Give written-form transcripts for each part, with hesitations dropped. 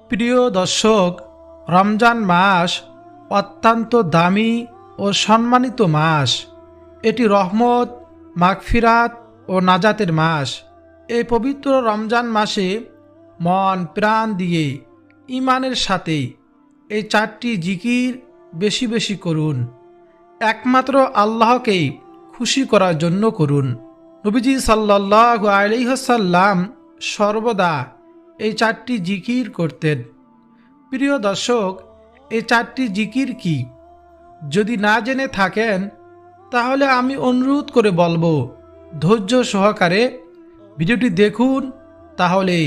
প্রিয় দর্শক, রমজান মাস অত্যন্ত দামি ও সম্মানিত মাস। এটি রহমত, মাগফিরাত ও নাজাতের মাস। এই পবিত্র রমজান মাসে মন প্রাণ দিয়ে ঈমানের সাথে এই 4টি জিকির বেশি বেশি করুন। একমাত্র আল্লাহকেই খুশি করার জন্য করুন। নবীজি সাল্লাল্লাহু আলাইহি ওয়াসাল্লাম সর্বদা এই 4টি জিকির করতেন। প্রিয় দর্শক, এই 4টি জিকির কি? যদি না জেনে থাকেন তাহলে আমি অনুরোধ করে বলবো, ধৈর্য সহকারে ভিডিওটি দেখুন, তাহলে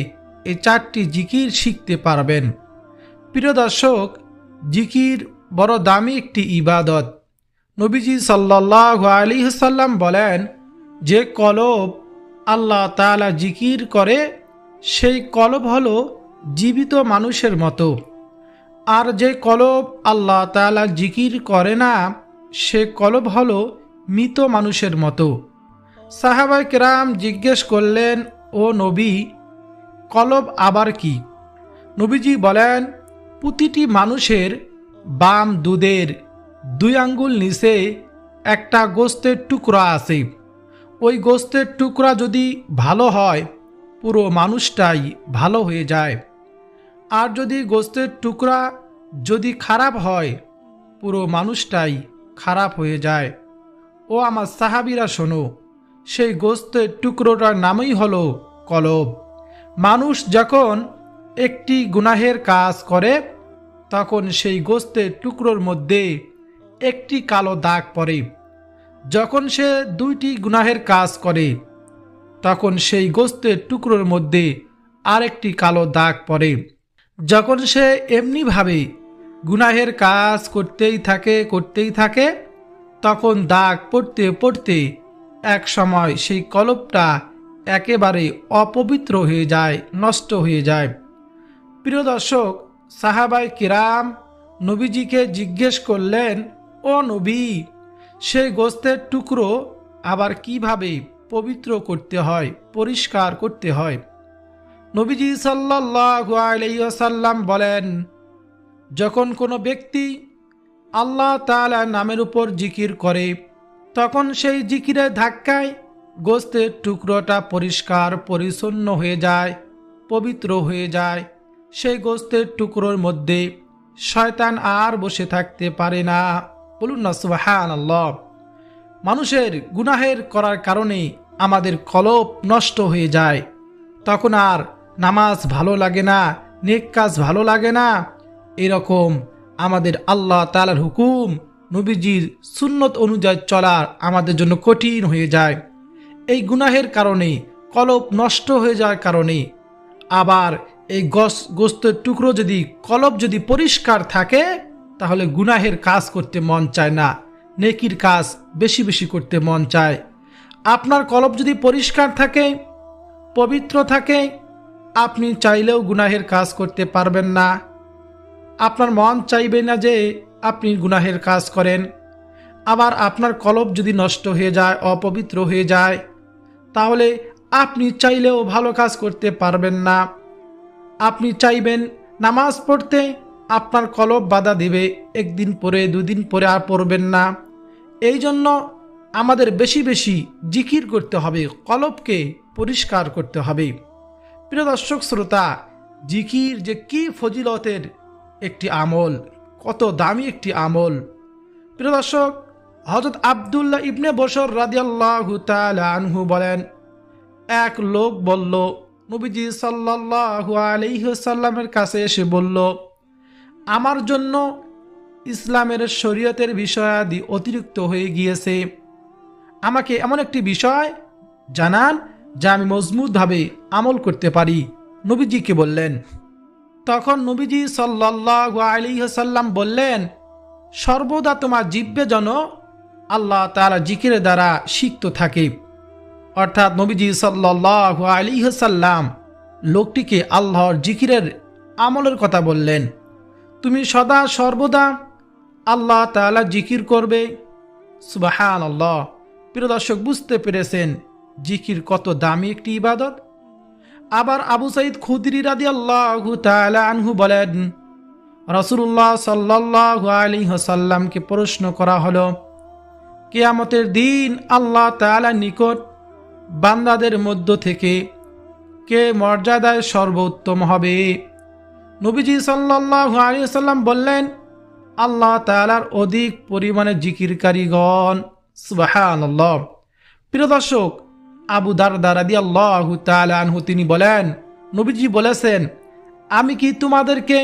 এই 4টি জিকির শিখতে পারবেন। প্রিয় দর্শক, জিকির বড় দামি একটি ইবাদত। নবীজি সাল্লাল্লাহু আলাইহি ওয়াসাল্লাম বলেন, যে কলব আল্লাহ তাআলা জিকির করে সেই কলব হলো জীবিত মানুষের মতো, আর যে কলব আল্লাহ তাআলা জিকির করে না সে কলব হলো মৃত মানুষের মতো। সাহাবায়ে কেরাম জিজ্ঞেস করলেন, ও নবী, কলব আবার কি? নবীজি বলেন, প্রতিটি মানুষের বাম দুধের 2 আঙ্গুল নিচে একটা গোস্তের টুকরা আছে। ওই গোস্তের টুকরা যদি ভালো হয় পুরো মানুষটাই ভালো হয়ে যায়, আর যদি গোস্তের টুকরা যদি খারাপ হয় পুরো মানুষটাই খারাপ হয়ে যায়। ও আমার সাহাবীরা শোনো, সেই গোস্তের টুকরোটার নামই হলো কলব। মানুষ যখন একটি গুনাহের কাজ করে তখন সেই গোস্তের টুকরোর মধ্যে একটি কালো দাগ পড়ে। যখন সে 2টি গুনাহের কাজ করে তখন সেই গোস্তের টুকরোর মধ্যে আরেকটি কালো দাগ পড়ে। যখন সে এমনিভাবে গুনাহের কাজ করতেই থাকে তখন দাগ পড়তে পড়তে এক সময় সেই কলবটা একেবারে অপবিত্র হয়ে যায়, নষ্ট হয়ে যায়। প্রিয় দর্শক, সাহাবায়ে কিরাম নবীজিকে জিজ্ঞেস করলেন, ও নবী, সেই গোস্তের টুকরো আবার কিভাবে পবিত্র করতে হয়, পরিষ্কার করতে হয়? নবীজি সাল্লাল্লাহু আলাইহি ওয়াসাল্লাম বলেন, যখন কোনো ব্যক্তি আল্লাহ তাআলার নামের উপর জিকির করে তখন সেই জিকিরের ধাক্কায় গোস্তের টুকরোটা পরিষ্কার পরিচ্ছন্ন হয়ে যায়, পবিত্র হয়ে যায়। সেই গোস্তের টুকরোর মধ্যে শয়তান আর বসে থাকতে পারে না। বলুন না সুবহানাল্লাহ। মানুষের গুনাহের করার কারণে আমাদের কলব নষ্ট হয়ে যায়, তখন আর নামাজ ভালো লাগে না, নেক কাজ ভালো লাগে না। এরকম আমাদের আল্লাহ তাআলার হুকুম, নবীজির সুন্নত অনুযায়ী চলা আমাদের জন্য কঠিন হয়ে যায়। এই গুনাহের কারণে, কলব নষ্ট হয়ে যাওয়ার কারণে। আবার এই গোস্তের টুকরো যদি, কলব যদি পরিষ্কার থাকে তাহলে গুনাহের কাজ করতে মন চায় না, নেকির কাজ বেশি বেশি করতে মন চায়। আপনার কলব যদি পরিষ্কার থাকে, পবিত্র থাকে, আপনি চাইলেও গুনাহের কাজ করতে পারবেন না। আপনার মন চাইবে না যে আপনি গুনাহের কাজ করেন। আবার আপনার কলব যদি নষ্ট হয়ে যায়, অপবিত্র হয়ে যায়, তাহলে আপনি চাইলেও ভালো কাজ করতে পারবেন না। আপনি চাইবেন নামাজ পড়তে, আপনার কলব বাধা দিবে, 1 দিন পরে 2 দিন পরে আর পড়বেন না। এই জন্য আমাদের বেশি বেশি জিকির করতে হবে, কলবকে পরিষ্কার করতে হবে। প্রিয় দর্শক শ্রোতা, জিকির যে কি ফজিলতের একটি আমল, কত দামি একটি আমল। প্রিয় দর্শক, হযরত আব্দুল্লাহ ইবনে বশর রাদিয়াল্লাহু তাআলা আনহু বলেন, এক লোক বলল, নবীজি সাল্লাল্লাহু আলাইহি ওয়াসাল্লামের কাছে এসে বলল, আমার জন্য ইসলামের শরীয়তের বিষয়াদি অতিরিক্ত হয়ে গিয়েছে, আমাকে এমন একটি বিষয় জানান যা আমি মজবুতভাবে আমল করতে পারি। নবীজিকে বললেন। তখন নবীজি সাল্লাল্লাহু আলাইহি ওয়াসাল্লাম বললেন, সর্বদা তোমার জিহ্বা যেন আল্লাহ তাআলা জিকিরের দ্বারা সিক্ত থাকে। অর্থাৎ নবীজি সাল্লাল্লাহু আলাইহি ওয়াসাল্লাম লোকটিকে আল্লাহর জিকিরের আমলের কথা বললেন। তুমি সদা সর্বদা আল্লাহ তাআলা জিকির করবে। সুবহানাল্লাহ। প্রিয় দর্শক, বুঝতে পেরেছেন জিকির কত দামি একটি ইবাদত। আবার আবু সাঈদ খুদরি রাদিয়াল্লাহু তাআলা আনহু বলেন, রাসূলুল্লাহ সাল্লাল্লাহু আলাইহি ওয়াসাল্লামকে প্রশ্ন করা হলো, কিয়ামতের দিন আল্লাহ তাআলার নিকট বান্দাদের মধ্য থেকে কে মর্যাদায় সর্বোত্তম হবে? নবীজি সাল্লাল্লাহু আলাইহি ওয়াসাল্লাম বললেন, আল্লাহ তাআলার অধিক পরিমাণে জিকিরকারীগণ। সুবহানাল্লাহ। প্রিয় দর্শক, আবু দারদা রাদিয়াল্লাহু তাআলা আনহু তিনি বলেন, নবীজি বলেছেন, আমি কি তোমাদেরকে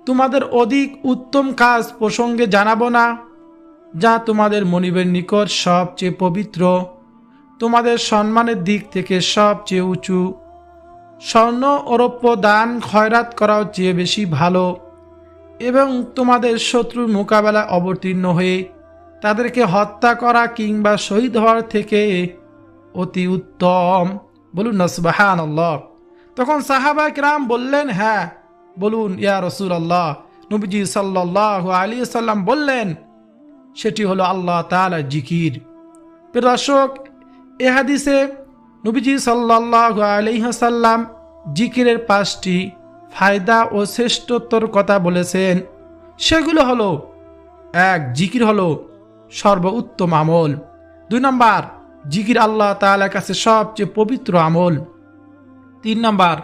তোমাদের অধিক উত্তম কাজ প্রসঙ্গে জানাবো না, যা তোমাদের মনিবের নিকট সবচেয়ে পবিত্র, তোমাদের সম্মানের দিক থেকে সবচেয়ে উঁচু, স্বর্ণ ও রৌপ্য দান খয়রাত করাও চেয়ে বেশি ভালো, এবং তোমাদের শত্রুর মোকাবেলায় অবতীর্ণ হয়ে তাদেরকে হত্যা করা কিংবা শহীদ হওয়ার থেকে অতি উত্তম। বলুন না সুবহানাল্লাহ। তখন সাহাবা কিরাম বললেন, হ্যাঁ বলুন ইয়া রাসূলুল্লাহ। নবীজি সাল্লাল্লাহু আলাইহি সাল্লাম বললেন, সেটি হলো আল্লাহ তাআলার জিকির। প্রিয় দর্শক, এ হাদিসে নবীজি সাল্লাল্লাহু আলাইহি সাল্লাম জিকিরের 5টি ফায়দা ও শ্রেষ্ঠত্বর কথা বলেছেন। সেগুলো হলো, 1, জিকির হলো সর্বোত্তম আমল। 2 নম্বর, জিকির আল্লাহ তাআলার কাছে সবচেয়ে পবিত্র আমল। 3 নম্বর,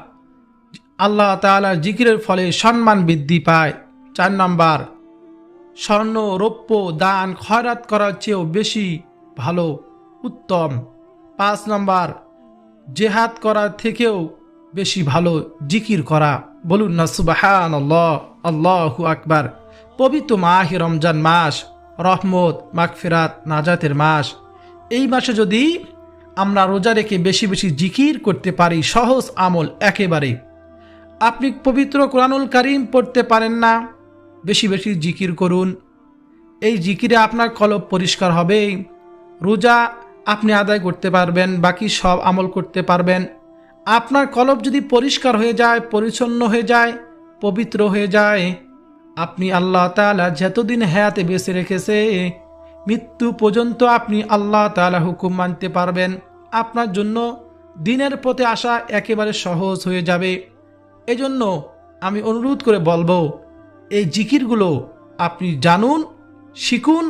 আল্লাহ তাআলার জিকিরের ফলে সম্মান বৃদ্ধি পায়। 4 নম্বর, স্বর্ণ রৌপ্য দান খয়রাত করার চেয়েও বেশি ভালো, উত্তম। 5 নম্বর, জেহাদ করার থেকেও বেশি ভালো জিকির করা। বলুন না সুবহানাল্লাহ, আল্লাহু আকবার। পবিত্র মাহে রমজান মাস, রহমত, মাগফিরাত, নাজাতের মাস। এই মাসে যদি আমরা রোজা রেখে বেশি বেশি জিকির করতে পারি, সহজ আমল একেবারে। আপনি পবিত্র কোরআনুল কারীম পড়তে পারেন না, বেশি বেশি জিকির করুন। এই জিকিরে আপনার কলব পরিষ্কার হবে, রোজা আপনি আদায় করতে পারবেন, বাকি সব আমল করতে পারবেন। আপনার কলব যদি পরিষ্কার হয়ে যায়, পরিচ্ছন্ন হয়ে যায়, পবিত্র হয়ে যায়, আপনি আল্লাহ তাআলা যতদিন হায়াতে বেঁচে রেখেছে মৃত্যু পর্যন্ত আপনি আল্লাহ তাআলা হুকুম মানতে পারবেন। আপনার জন্য দিনের পথে আসা একেবারে সহজ হয়ে যাবে। এজন্য আমি অনুরোধ করে বলবো, এই জিকিরগুলো আপনি জানুন, শিখুন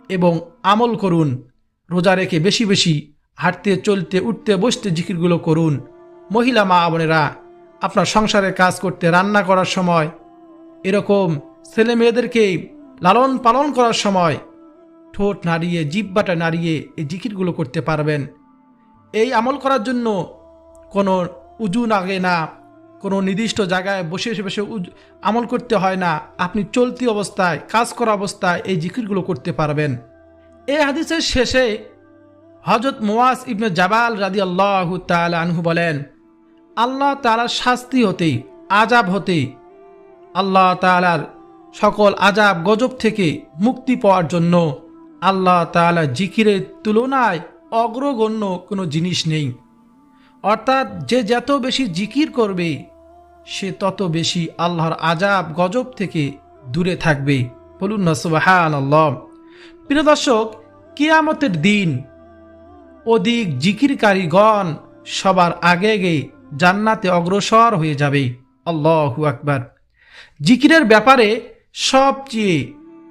এবং আমল করুন। রোজা রেখে বেশি বেশি হাঁটতে, চলতে, উঠতে, বসতে জিকিরগুলো করুন। মহিলা মা বোনেরা, আপনার সংসারের কাজ করতে, রান্না করার সময়, এরকম ছেলে মেয়েদেরকে লালন পালন করার সময় ঠোঁট নাড়িয়ে, জিহ্বাটা নাড়িয়ে এই জিকিরগুলো করতে পারবেন। এই আমল করার জন্য কোনো উজু লাগে না, কোনো নির্দিষ্ট জায়গায় বসে বসে আমল করতে হয় না। আপনি চলতি অবস্থায়, কাজ করা অবস্থায় এই জিকিরগুলো করতে পারবেন। এই হাদিসের শেষে হযরত মুআজ ইবনে জাবাল রাদিয়াল্লাহু তাআলা আনহু বলেন, আল্লাহ তাআলার শাস্তি হতে, আযাব হতে, আল্লাহ তাআলার সকল আযাব গজব থেকে মুক্তি পাওয়ার জন্য আল্লাহ তাআলা জিকিরের তুলনায় অগ্রগণ্য কোনো জিনিস নেই। অর্থাৎ যে যত বেশি জিকির করবে সে তত বেশি আল্লাহর আযাব গজব থেকে দূরে থাকবে। বলুন না সুবহানাল্লাহ। প্রিয় দর্শক, কিয়ামতের দিন অধিক জিকিরকারীগণ সবার আগে আগে জান্নাতে অগ্রসর হয়ে যাবে। আল্লাহু আকবার। জিকিরের ব্যাপারে সবচেয়ে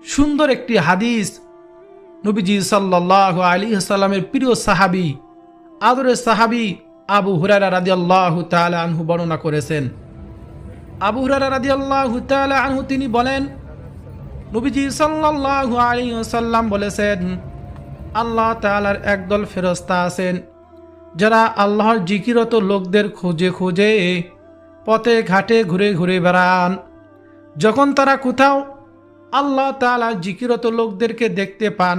সুন্দর একটি হাদিস নবীজি সাল্লাল্লাহু আলাইহি ওয়াসাল্লামের প্রিয় সাহাবী, আদরের সাহাবী আবু হুরায়রা রাদিয়াল্লাহু তাআলা আনহু বর্ণনা করেছেন। আবু হুরায়রা রাদিয়াল্লাহু তাআলা আনহু তিনি বলেন, নবীজি সাল্লাল্লাহু আলাইহি ওয়াসাল্লাম বলেছেন, আল্লাহ তাআলার একদল ফেরেশতা আছেন যারা আল্লাহর জিকিরত লোকদের খোঁজে খোঁজে পথে ঘাটে ঘুরে ঘুরে বেড়ান। যখন তারা কোথাও আল্লাহ তাআলা জিকিরত লোকদেরকে দেখতে পান,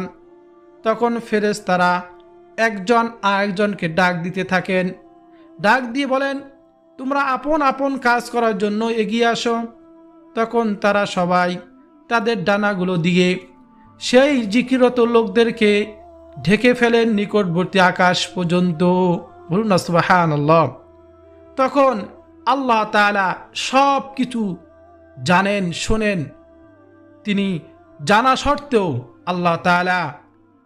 তখন ফেরেশতারা একজন আরেকজনকে ডাক দিতে থাকেন। ডাক দিয়ে বলেন, তোমরা আপন আপন কাজ করার জন্য এগিয়ে আসো। তখন তারা সবাই তাদের ডানাগুলো দিয়ে সেই জিকিরত লোকদেরকে ঢেকে ফেলেন নিকটবর্তী আকাশ পর্যন্ত। বলুন না সুবহানাল্লাহ। তখন আল্লাহ তাআলা সব কিছু জানেন, শোনেন। তিনি জানা সত্ত্বেও আল্লাহ তাআলা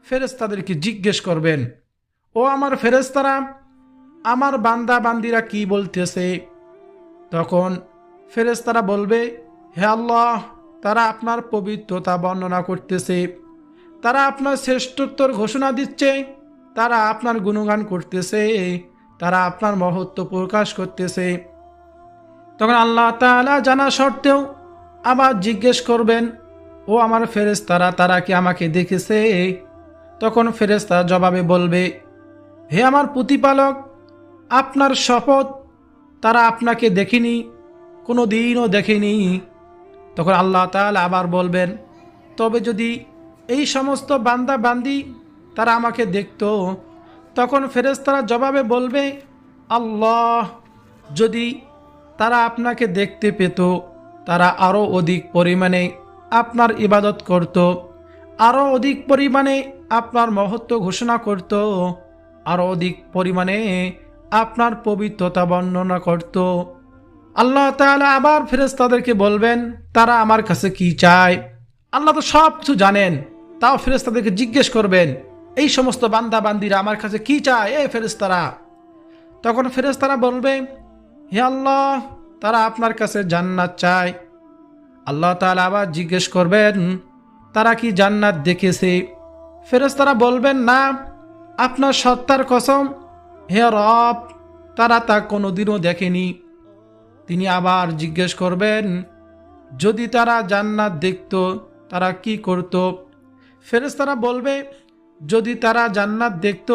ফেরেশতাদেরকে জিজ্ঞেস করবেন, ও আমার ফেরেশতারা, আমার বান্দা বান্দিরা কি বলতেছে। তখন ফেরেশতারা বলবে, হে আল্লাহ, তারা আপনার পবিত্রতা বর্ণনা করতেছে, তারা আপনার শ্রেষ্ঠত্বর ঘোষণা দিচ্ছে, তারা আপনার গুণগান করতেছে, তারা আপনার মহত্ব প্রকাশ করতেছে। তখন আল্লাহ তাআলা জানা সত্ত্বেও আবার জিজ্ঞেস করবেন, ও আমার ফেরেশতারা, তারা কি আমাকে দেখেছে? তখন ফেরেশতা জবাবে বলবে, হে আমার প্রতিপালক, আপনার শপথ, তারা আপনাকে দেখেনি, কোনো দিনও দেখেনি। তখন আল্লাহ তাআলা আবার বলবেন, তবে যদি এই সমস্ত বান্দা বান্দি তারা আমাকে দেখত। তখন ফেরেশতারা জবাবে বলবে, আল্লাহ, যদি তারা আপনাকে দেখতে পেত, তারা আরও অধিক পরিমাণে আপনার ইবাদত করত, আরও অধিক পরিমাণে আপনার মহত্ব ঘোষণা করত, আরও অধিক পরিমাণে আপনার পবিত্রতা বর্ণনা করত। আল্লাহ তাআলা আবার ফেরেশতাদেরকে বলবেন, তারা আমার কাছে কি চায়। আল্লাহ তো সব কিছু জানেন, তাও ফেরেশতাদেরকে জিজ্ঞেস করবেন, এই সমস্ত বান্দা বান্দিরা আমার কাছে কি চায় এ ফেরেশতারা। তখন ফেরেশতারা বলবে, হে আল্লাহ, তারা আপনার কাছে জান্নাত চায়। আল্লাহ তাআলা আবার জিজ্ঞেস করবেন, তারা কি জান্নাত দেখেছে? ফেরেশতারা বলবেন, না, আপনার সত্তার কসম হে রব, তারা তা কোনোদিনও দেখেনি। তিনি আবার জিজ্ঞেস করবেন, যদি তারা জান্নাত দেখত তারা কি করত? ফেরেশতারা বলবে, যদি তারা জান্নাত দেখত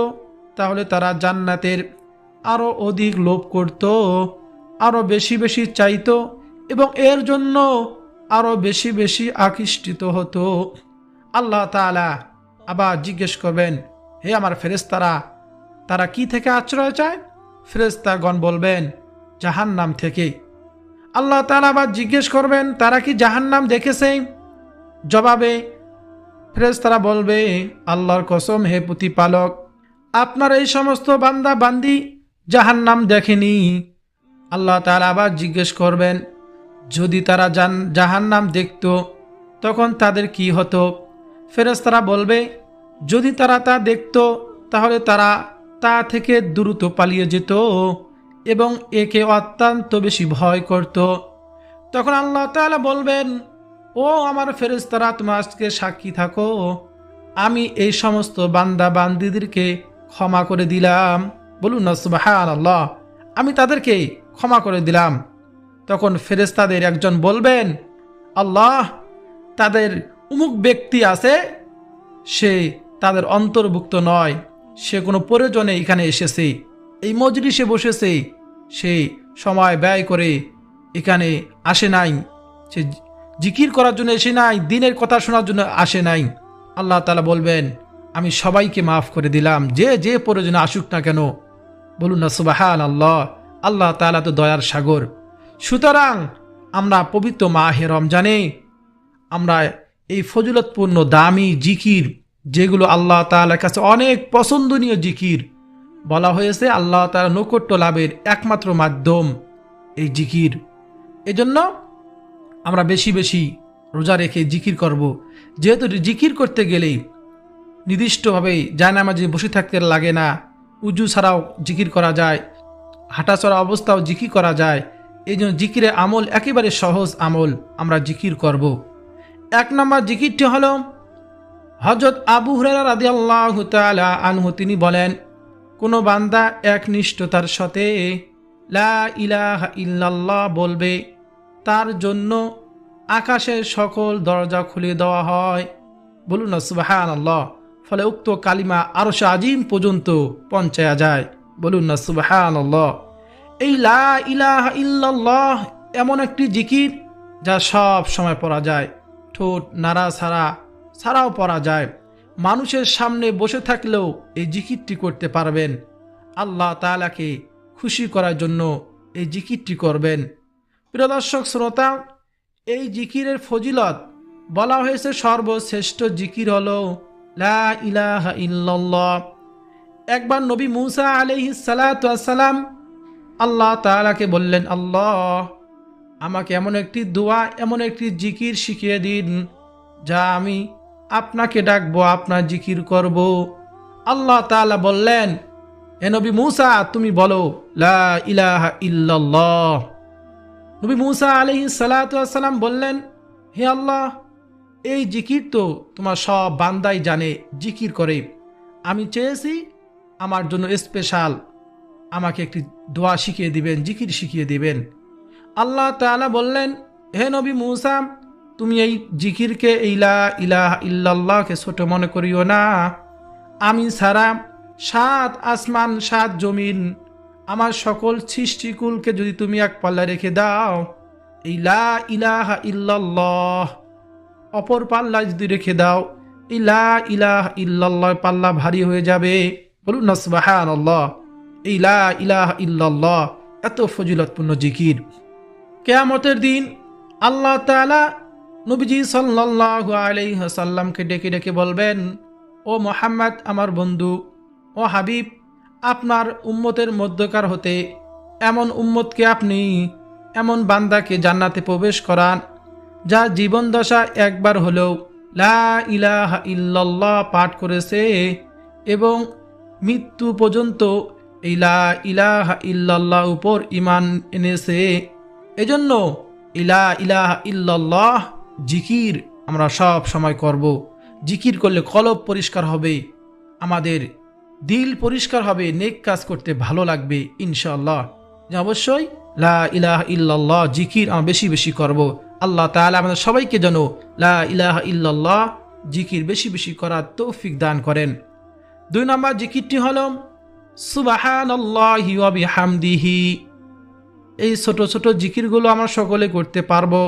তাহলে তারা জান্নাতের আরও অধিক লোভ করত, আরও বেশি বেশি চাইতো এবং এর জন্য আরও বেশি বেশি আকৃষ্টিত হতো। আল্লাহ তাআলা আবার জিজ্ঞেস করবেন, হে আমার ফেরেশতারা, তারা কি থেকে আশ্রয় চায়? ফেরেশতাগণ বলবেন, জাহান্নাম থেকে। আল্লাহ তাআলা আবার জিজ্ঞেস করবেন, তারা কি জাহান্নাম দেখেছে? জবাবে ফেরেশতারা বলবে, আল্লাহর কসম হে প্রতিপালক, আপনার এই সমস্ত বান্দা বান্দি জাহান্নাম দেখেনি। আল্লাহ তাআলা আবার জিজ্ঞেস করবেন, যদি তারা জাহান্নাম দেখত তখন তাদের কি হতো? ফেরেশতারা বলবে, যদি তারা তা দেখত তাহলে তারা তা থেকে দ্রুত পালিয়ে যেত এবং একে অত্যন্ত বেশি ভয় করত। তখন আল্লাহ তাআলা বলবেন, ও আমার ফেরেশতারা, তোমরা আজকে সাক্ষী থাকো, আমি এই সমস্ত বান্দা বান্দিদেরকে ক্ষমা করে দিলাম। বলুন না সুবহানাল্লাহ, আমি তাদেরকে ক্ষমা করে দিলাম। তখন ফেরেশতাদের একজন বলবেন, আল্লাহ, তাদের অমুক ব্যক্তি আছে, সে তাদের অন্তর্ভুক্ত নয়, সে কোনো প্রয়োজনে এখানে এসেছে, এই মজলিসে বসেছে, সে সময় ব্যয় করে এখানে আসে নাই, সে জিকির করার জন্য এসে নাই, দিনের কথা শোনার জন্য আসে নাই। আল্লাহ তাআলা বলবেন, আমি সবাইকে মাফ করে দিলাম, যে যে প্রয়োজনে আসুক না কেন। বলুন না সুবহানাল্লাহ, আল্লাহ তাআলা তো দয়ার সাগর। সুতরাং আমরা পবিত্র মাহে রমজানে আমরা এই ফজিলতপূর্ণ দামি জিকির, যেগুলো আল্লাহ তাআলার কাছে অনেক পছন্দনীয় জিকির, বলা হয়েছে আল্লাহ তাআলা নৈকট্য লাভের একমাত্র মাধ্যম এই জিকির। এজন্য আমরা বেশি বেশি রোজা রেখে জিকির করব। যেহেতু জিকির করতে গেলেই নির্দিষ্টভাবে জায়নামাজে বসে থাকতে লাগে না, উজু ছাড়াও জিকির করা যায়, হাঁটাচলা অবস্থাও জিকির করা যায়। এই জন্য জিকিরের আমল একেবারে সহজ আমল, আমরা জিকির করব। এক নম্বর জিকিরটি হল, হযরত আবু হুরায়রা রাদিয়াল্লাহু তাআলা আনহু তিনি বলেন, কোনো বান্দা একনিষ্ঠতার সাথে লা ইলাহা ইল্লাল্লাহ বলবে, তার জন্য আকাশের সকল দরজা খুলে দেওয়া হয়। বলুন না সুবহানাল্লাহ। ফলে উক্ত কালিমা আরশে আজিম পর্যন্ত পৌঁছায়া যায়। বলুন না সুবহানাল্লাহ। এই লা ইলাহা ইল্লাল্লাহ এমন একটি জিকির যা সব সময় পড়া যায়, ঠোঁট নাড়া ছাড়াও পড়া যায়। মানুষের সামনে বসে থাকলেও এই জিকিরটি করতে পারবেন। আল্লাহ তাআলাকে খুশি করার জন্য এই জিকিরটি করবেন। প্রিয় দর্শক শ্রোতা, এই জিকিরের ফজিলত বলা হয়েছে সর্বশ্রেষ্ঠ জিকির হলো লা ইলাহা ইল্লাল্লাহ। একবার নবী মূসা আলাইহিস সালাতু ওয়াস সালাম আল্লাহ তাআলাকে বললেন, আল্লাহ, আমাকে এমন একটি দোয়া, এমন একটি জিকির শিখিয়ে দিন যা আমি আপনাকে ডাকবো, আপনার জিকির করব। আল্লাহ তাআলা বললেন, হে নবী মূসা তুমি বলো লা ইলাহা ইল্লাল্লাহ। নবী মূসা আলাইহিস সালাতু ওয়াস সালাম বললেন, হে আল্লাহ, এই জিকির তো তোমার সব বান্দাই জানে, জিকির করে। আমি চেয়েছি আমার জন্য স্পেশাল আমাকে একটি দোয়া শিখিয়ে দিবেন, জিকির শিখিয়ে দিবেন। আল্লাহ তাআলা বললেন, হে নবী মূসা, তুমি এই জিকিরকে এই লা ইলাহা ইল্লাল্লাহকে ছোট মনে করিও না। আমি ছাড়া 7 আসমান 7 জমিন আমার সকল সৃষ্টিকুলকে যদি তুমি এক পাল্লা রেখে দাও, এই লা ইলাহা ইল্লাল্লাহ অপর পাল্লা যদি রেখে দাও, এই লা ইলাহা ইল্লাল্লাহ পাল্লা ভারী হয়ে যাবে। বলুন না সুবহানাল্লাহ। এই লা ইলাহা ইল্লাল্লাহ এত ফজিলতপূর্ণ জিকির। কিয়ামতের দিন আল্লাহ তাআলা নবীজি সাল্লাল্লাহু আলাইহি ওয়াসাল্লামকে ডেকে ডেকে বলবেন, ও মুহাম্মদ আমার বন্ধু, ও হাবিব, আপনার উম্মতের মধ্যকার হতে এমন উম্মতকে আপনি, এমন বান্দাকে জান্নাতে প্রবেশ করান যা জীবন দশা একবার হলেও লা ইলাহা ইল্লাল্লাহ পাঠ করেছে এবং মৃত্যু পর্যন্ত এই লা ইলাহা ইল্লাল্লাহ উপর ঈমান এনেছে। এজন্য লা ইলাহা ইল্লাল্লাহ জিকির আমরা সব সময় করব। জিকির করলে কলব পরিষ্কার হবে, আমাদের দিল পরিষ্কার হবে, নেক কাজ করতে ভালো লাগবে ইনশাআল্লাহ। অবশ্যই লা ইলাহা ইল্লাল্লাহ জিকির আমরা বেশি বেশি করব। আল্লাহ তাআলা আমাদের সবাইকে যেন লা ইলাহা ইল্লাল্লাহ জিকির বেশি বেশি করার তৌফিক দান করেন। 2 নম্বর জিকিরটি হল সুবহানাল্লাহি ওয়া বিহামদিহি। এই ছোট ছোট জিকিরগুলো আমরা সকলে করতে পারবো।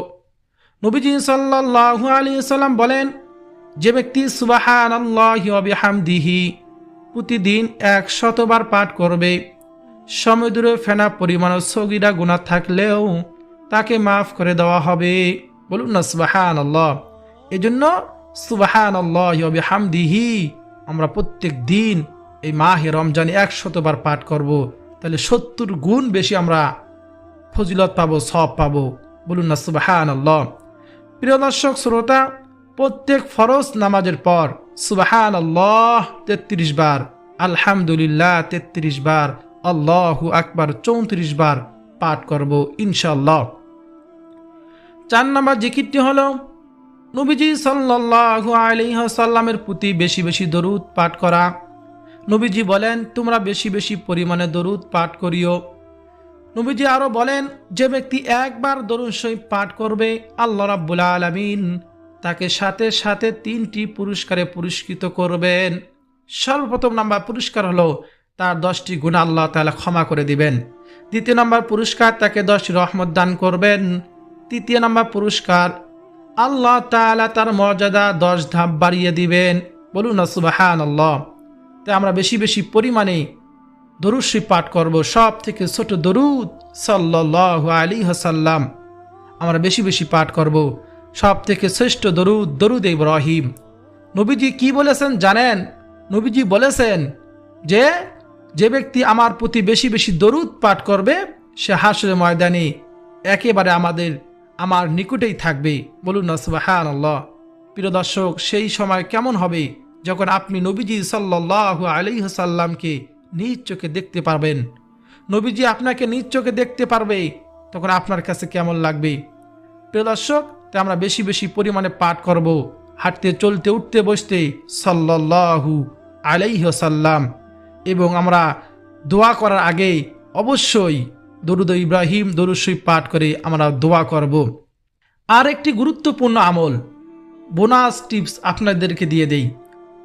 নবীজি সাল্লাল্লাহু আলাইহি ওয়াসাল্লাম বলেন, যে ব্যক্তি সুবহানাল্লাহি ওয়া বিহামদিহি প্রতিদিন 100 বার পাঠ করবে, সমুদ্র ফেনা পরিমাণ সগীরা গুনাহ থাকলেও তাকে মাফ করে দেওয়া হবে। বলুন না সুবহানাল্লাহ। এজন্য সুবহানাল্লাহি ওয়া বিহামদিহি আমরা প্রত্যেক দিন এই মাহে রমজানে 100 বার পাঠ করব, তাহলে 70 গুণ বেশি আমরা ফজিলত পাবো, সওয়াব পাবো। বলুন না সুবহানাল্লাহ। প্রিয় দর্শক শ্রোতা, প্রত্যেক ফরজ নামাজের পর সুবহানাল্লাহ 33 বার, আলহামদুলিল্লাহ 33 বার, আল্লাহু আকবার 34 বার পাঠ করব ইনশাআল্লাহ। 4 নম্বর জিকিরটি হলো নবীজি সাল্লাল্লাহু আলাইহি ওয়াসাল্লামের প্রতি বেশি বেশি দরুদ পাঠ করা। নবীজি বলেন, তোমরা বেশি বেশি পরিমাণে দরুদ পাঠ করিও। নবীজি আরো বলেন, যে ব্যক্তি একবার দরুদ শরীফ পাঠ করবে, আল্লাহ রাব্বুল আলামিন তাকে সাথে সাথে 3টি পুরস্কারে পুরস্কৃত করবেন। সর্বপ্রথম নাম্বার পুরস্কার হলো তার 10টি গুনাহ আল্লাহ তাআলা ক্ষমা করে দিবেন। দ্বিতীয় নাম্বার পুরস্কার, তাকে 10টি রহমত দান করবেন। তৃতীয় নাম্বার পুরস্কার, আল্লাহ তাআলা তার মর্যাদা 10 ধাপ বাড়িয়ে দিবেন। বলুন না সুবহানাল্লাহ। তাই আমরা বেশি বেশি পরিমাণে দরুদ শরীফ পাঠ করব। সব থেকে ছোট দরুদ সাল্লাল্লাহু আলাইহি ওয়াসাল্লাম আমরা বেশি বেশি পাঠ করব। সব থেকে শ্রেষ্ঠ দরুদ দরুদ ইব্রাহিম। নবীজি কি বলেছেন জানেন? নবীজি বলেছেন যে ব্যক্তি আমার প্রতি বেশি বেশি দরুদ পাঠ করবে, সে হাসরের ময়দানে একেবারে আমার নিকটেই থাকবে। বলুন না সুবহানাল্লাহ। প্রিয় দর্শক, সেই সময় কেমন হবে যখন আপনি নবীজি সাল্লাল্লাহু আলাইহি ওয়াসাল্লামকে নিজ চোখে দেখতে পারবেন, নবীজি আপনাকে নিজ চোখে দেখতে পারবে, তখন আপনার কাছে কেমন লাগবে? প্রিয় দর্শক, তাই আমরা বেশি বেশি পরিমাণে পাঠ করব, হাঁটতে চলতে উঠতে বসতে সাল্লাল্লাহু আলাইহি ওয়াসাল্লাম। এবং আমরা দোয়া করার আগে অবশ্যই দরুদ ইব্রাহিম দরুদ শরীফ পাঠ করে আমরা দোয়া করব। আর একটি গুরুত্বপূর্ণ আমল, বোনাস টিপস আপনাদেরকে দিয়ে দেই,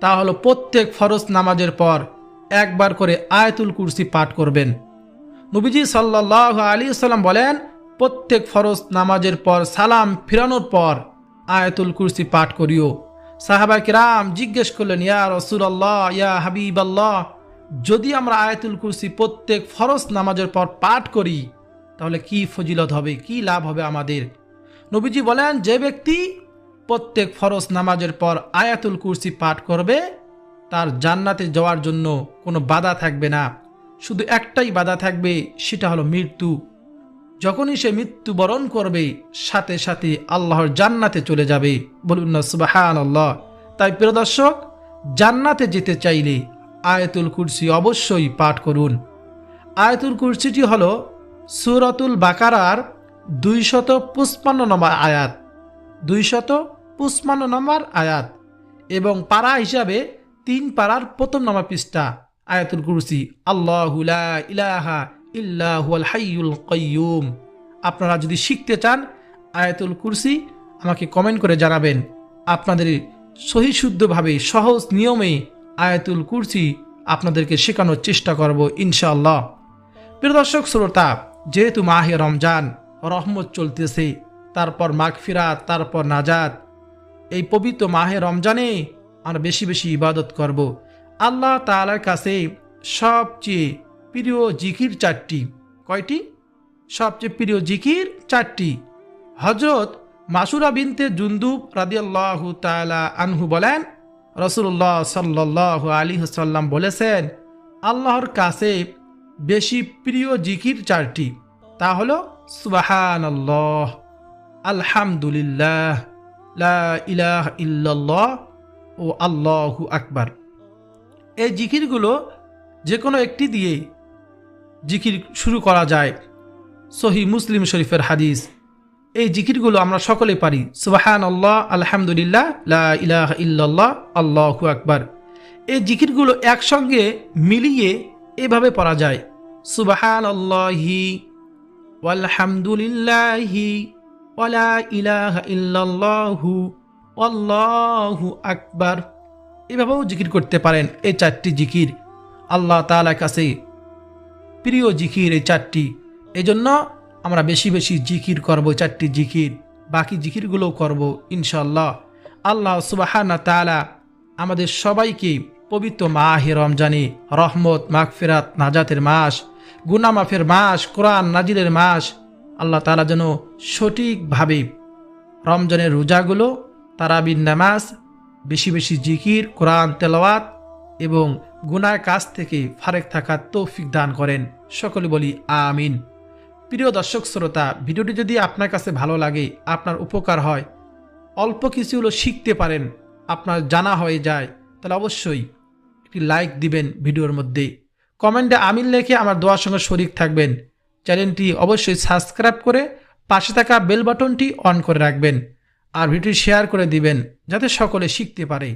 তা হলো প্রত্যেক ফরজ নামাজের পর একবার করে আয়াতুল কুরসি পাঠ করবেন। নবীজি সাল্লাল্লাহু আলাইহি ওয়াসাল্লাম বলেন, প্রত্যেক ফরজ নামাজের পর সালাম ফিরানোর পর আয়াতুল কুরসি পাঠ করিও। সাহাবায়ে কিরাম জিজ্ঞেস করলেন, ইয়া রাসূলুল্লাহ, ইয়া হাবিবাল্লাহ, যদি আমরা আয়াতুল কুরসি প্রত্যেক ফরজ নামাজের পর পাঠ করি তাহলে কি ফজিলত হবে, কি লাভ হবে আমাদের? নবীজি বলেন, যে ব্যক্তি প্রত্যেক ফরজ নামাজের পর আয়াতুল কুরসি পাঠ করবে তার জান্নাতে যাওয়ার জন্য কোনো বাধা থাকবে না। শুধু একটাই বাধা থাকবে, সেটা হলো মৃত্যু। যখনই সে মৃত্যুবরণ করবে সাথে সাথে আল্লাহর জান্নাতে চলে যাবে। বলুন না সুবহানাল্লাহ। তাই প্রিয় দর্শক, জান্নাতে যেতে চাইলে আয়াতুল কুরসি অবশ্যই পাঠ করুন। আয়াতুল কুরসিটি হল সূরাতুল বাকারার 255 নম্বর আয়াত, 255 নম্বর আয়াত এবং পারা হিসাবে 3 পারার প্রথম নম্বর পৃষ্ঠা। আয়াতুল কুরসি, আল্লাহু লা ইলাহা ইল্লা হুয়াল হাইয়ুল কাইয়্যুম। আপনারা যদি শিখতে চান আয়াতুল কুরসি, আমাকে কমেন্ট করে জানাবেন। আপনাদের সহিশুদ্ধভাবে সহজ নিয়মে আয়াতুল কুরসি আপনাদেরকে শেখানোর চেষ্টা করব ইনশাআল্লাহ। প্রিয় দর্শক শ্রোতা, যেহেতু মাহে রমজান, রহমত চলতেছে, তারপর মাগফিরাত, তারপর নাজাত, এই পবিত্র মাহে রমজানে আমরা বেশি বেশি ইবাদত করব। আল্লাহ তাআলার কাছে সবচেয়ে প্রিয় জিকির 4টি। কয়টি? সবচেয়ে প্রিয় জিকির 4টি। হযরত মাসুরা বিনতে জুনদুব রাদিয়াল্লাহু তাআলা আনহু বলেন, রাসূলুল্লাহ সাল্লাল্লাহু আলাইহি ওয়াসাল্লাম বলেছেন, আল্লাহর কাছে বেশি প্রিয় জিকির 4টি। তা হলো সুবহানাল্লাহ, আলহামদুলিল্লাহ, লা ইলাহা ইল্লাল্লাহ ও আল্লাহু আকবার। এই জিকিরগুলো যে কোনো একটি দিয়ে জিকির শুরু করা যায়। সহিহ মুসলিম শরীফের হাদিস। এই জিকিরগুলো আমরা সকলে পারি। সুবহানাল্লাহ, আলহামদুলিল্লাহ, লা ইলাহা ইল্লাল্লাহ, আল্লাহু আকবার। এই জিকিরগুলো একসঙ্গে মিলিয়ে এভাবে পড়া যায়, সুবহানাল্লাহি ওয়ালহামদুলিল্লাহি ওয়ালা ইলাহা ইল্লাল্লাহু আল্লাহু আকবার। এভাবেও জিকির করতে পারেন। এই 4টি জিকির আল্লাহ তাআলার কাছে প্রিয় জিকির, এই 4টি। এজন্য আমরা বেশি বেশি জিকির করব, 4টি জিকির। বাকি জিকিরগুলোও করব ইনশাআল্লাহ। আল্লাহ সুবহানাহু তাআলা আমাদের সবাইকে পবিত্র মাহে রমজানে রহমত, মাগফিরাত, নাজাতের মাস, গুনাহ মাফের মাস, কোরআন নাজিলের মাস, আল্লাহ তাআলা যেন সঠিকভাবে রমজানের রোজাগুলো, তারাবির নামাজ, বেশি বেশি জিকির, কোরআন তেলাওয়াত এবং গুনাহের কাজ থেকে ফারেক থাকার তৌফিক দান করেন। সকলে বলি আমিন। প্রিয় দর্শক শ্রোতা, ভিডিওটি যদি আপনার কাছে ভালো লাগে, আপনার উপকার হয়, অল্প কিছু হলো শিখতে পারেন, আপনার জানা হয়ে যায়, তাহলে অবশ্যই একটি লাইক দিবেন ভিডিওর মধ্যে। কমেন্টে আমিন লিখে আমার দোয়ার সঙ্গে শরীক থাকবেন। চ্যানেলটি অবশ্যই সাবস্ক্রাইব করে পাশে থাকা বেল বাটনটি অন করে রাখবেন। আর ভিডিওটি শেয়ার করে দিবেন যাতে সকলে শিখতে পারে।